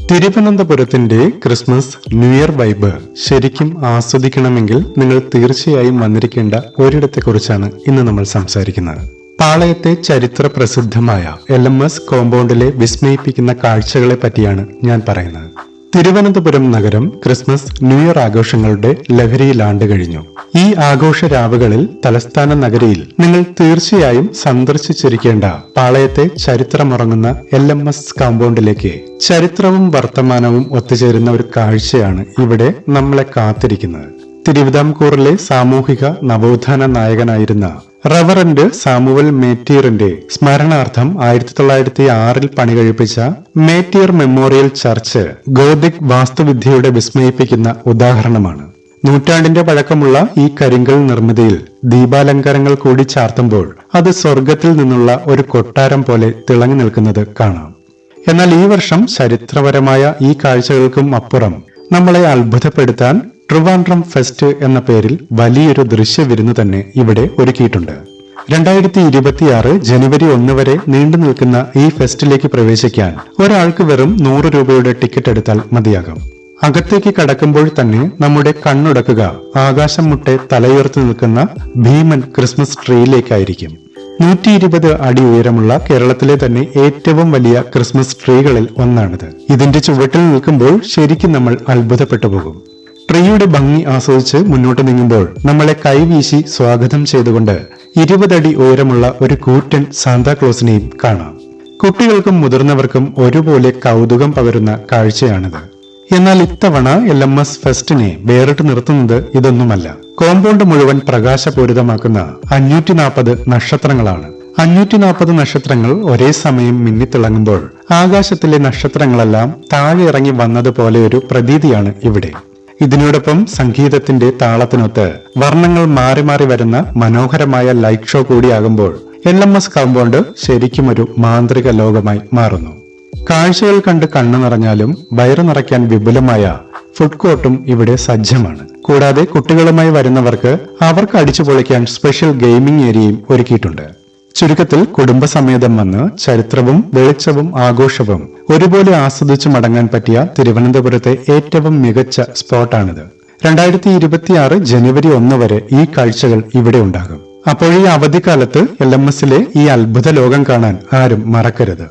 തിരുവനന്തപുരത്തിന്റെ Christmas new year vibe ശരിക്കും ആസ്വദിക്കണമെങ്കിൽ നിങ്ങൾ തീർച്ചയായും വന്നിരിക്കേണ്ട ഒരിടത്തെക്കുറിച്ചാണ് ഇന്ന് നമ്മൾ സംസാരിക്കുന്നത്. പാളയത്തെ ചരിത്ര പ്രസിദ്ധമായ LMS കോമ്പൗണ്ടിലെ വിസ്മയിപ്പിക്കുന്ന കാഴ്ചകളെ പറ്റിയാണ് ഞാൻ പറയുന്നത്. തിരുവനന്തപുരം നഗരം ക്രിസ്മസ് ന്യൂ ഇയർ ആഘോഷങ്ങളുടെ ലഹരിയിലാണ്ട് കഴിഞ്ഞു. ഈ ആഘോഷ രാവുകളിൽ തലസ്ഥാന നഗരിയിൽ നിങ്ങൾ തീർച്ചയായും സന്ദർശിച്ചിരിക്കേണ്ട പാളയത്തെ ചരിത്രമുറങ്ങുന്ന LMS കോമ്പൗണ്ടിലേക്ക് ചരിത്രവും വർത്തമാനവും ഒത്തുചേരുന്ന ഒരു കാഴ്ചയാണ് ഇവിടെ നമ്മളെ കാത്തിരിക്കുന്നത്. തിരുവിതാംകൂറിലെ സാമൂഹിക നവോത്ഥാന നായകനായിരുന്ന റവറന്റ് സാമുവൽ മേറ്റിയറിന്റെ സ്മരണാർത്ഥം 1906 പണി കഴിപ്പിച്ച മേറ്റിയർ മെമ്മോറിയൽ ചർച്ച് ഗോതിക് വാസ്തുവിദ്യയുടെ വിസ്മയിപ്പിക്കുന്ന ഉദാഹരണമാണ്. നൂറ്റാണ്ടിന്റെ പഴക്കമുള്ള ഈ കരിങ്കൽ നിർമ്മിതിയിൽ ദീപാലങ്കാരങ്ങൾ കൂടി ചാർത്തുമ്പോൾ അത് സ്വർഗത്തിൽ നിന്നുള്ള ഒരു കൊട്ടാരം പോലെ തിളങ്ങി നിൽക്കുന്നത് കാണാം. എന്നാൽ ഈ വർഷം ചരിത്രപരമായ ഈ കാഴ്ചകൾക്കും അപ്പുറം നമ്മളെ അത്ഭുതപ്പെടുത്താൻ ട്രിവാൻഡ്രം ഫെസ്റ്റ് എന്ന പേരിൽ വലിയൊരു ദൃശ്യവിരുന്ന് തന്നെ ഇവിടെ ഒരുക്കിയിട്ടുണ്ട്. 2026 ജനുവരി 1 വരെ നീണ്ടു നിൽക്കുന്ന ഈ ഫെസ്റ്റിലേക്ക് പ്രവേശിക്കാൻ ഒരാൾക്ക് വെറും 100 രൂപയുടെ ടിക്കറ്റ് എടുത്താൽ മതിയാകും. അകത്തേക്ക് കടക്കുമ്പോൾ തന്നെ നമ്മുടെ കണ്ണുടക്കുക ആകാശം മുട്ടെ തലയുയർത്തി നിൽക്കുന്ന ഭീമൻ ക്രിസ്മസ് ട്രീയിലേക്കായിരിക്കും. 120 അടി ഉയരമുള്ള കേരളത്തിലെ തന്നെ ഏറ്റവും വലിയ ക്രിസ്മസ് ട്രീകളിൽ ഒന്നാണിത്. ഇതിന്റെ ചുവട്ടിൽ നിൽക്കുമ്പോൾ ശരിക്കും നമ്മൾ അത്ഭുതപ്പെട്ടു പോകും. ട്രീയുടെ ഭംഗി ആസ്വദിച്ച് മുന്നോട്ട് നീങ്ങുമ്പോൾ നമ്മളെ കൈവീശി സ്വാഗതം ചെയ്തുകൊണ്ട് 20 അടി ഉയരമുള്ള ഒരു കൂറ്റൻ സാന്താക്ലോസിനെയും കാണാം. കുട്ടികൾക്കും മുതിർന്നവർക്കും ഒരുപോലെ കൗതുകം പകരുന്ന കാഴ്ചയാണിത്. എന്നാൽ ഇത്തവണ LMS ഫെസ്റ്റിനെ വേറിട്ട് നിർത്തുന്നത് ഇതൊന്നുമല്ല. കോമ്പൗണ്ട് മുഴുവൻ പ്രകാശപൂരിതമാക്കുന്ന 540 നക്ഷത്രങ്ങളാണ്. 540 നക്ഷത്രങ്ങൾ ഒരേ സമയം മിന്നിത്തിളങ്ങുമ്പോൾ ആകാശത്തിലെ നക്ഷത്രങ്ങളെല്ലാം താഴെ ഇറങ്ങി വന്നതുപോലെ ഒരു പ്രതീതിയാണ് ഇവിടെ. ഇതിനോടൊപ്പം സംഗീതത്തിന്റെ താളത്തിനൊത്ത് വർണ്ണങ്ങൾ മാറി മാറി വരുന്ന മനോഹരമായ ലൈറ്റ് ഷോ കൂടിയാകുമ്പോൾ LMS കോമ്പൗണ്ട് ശരിക്കും ഒരു മാന്ത്രിക ലോകമായി മാറുന്നു. കാഴ്ചകൾ കണ്ട് കണ്ണു നിറഞ്ഞാലും വയറു നിറയ്ക്കാൻ വിപുലമായ ഫുഡ് കോർട്ടും ഇവിടെ സജ്ജമാണ്. കൂടാതെ കുട്ടികളുമായി വരുന്നവർക്ക് അവർക്ക് അടിച്ചു പൊളിക്കാൻ സ്പെഷ്യൽ ഗെയിമിംഗ് ഏരിയയും ഒരുക്കിയിട്ടുണ്ട്. ചുരുക്കത്തിൽ കുടുംബസമേതം വന്ന് ചരിത്രവും വെളിച്ചവും ആഘോഷവും ഒരുപോലെ ആസ്വദിച്ചു മടങ്ങാൻ പറ്റിയ തിരുവനന്തപുരത്തെ ഏറ്റവും മികച്ച സ്പോട്ടാണിത്. 2026 ജനുവരി 1 വരെ ഈ കാഴ്ചകൾ ഇവിടെ ഉണ്ടാകും. അപ്പോൾ ഈ അവധിക്കാലത്ത് LMSലെ ഈ അത്ഭുത ലോകം കാണാൻ ആരും മറക്കരുത്.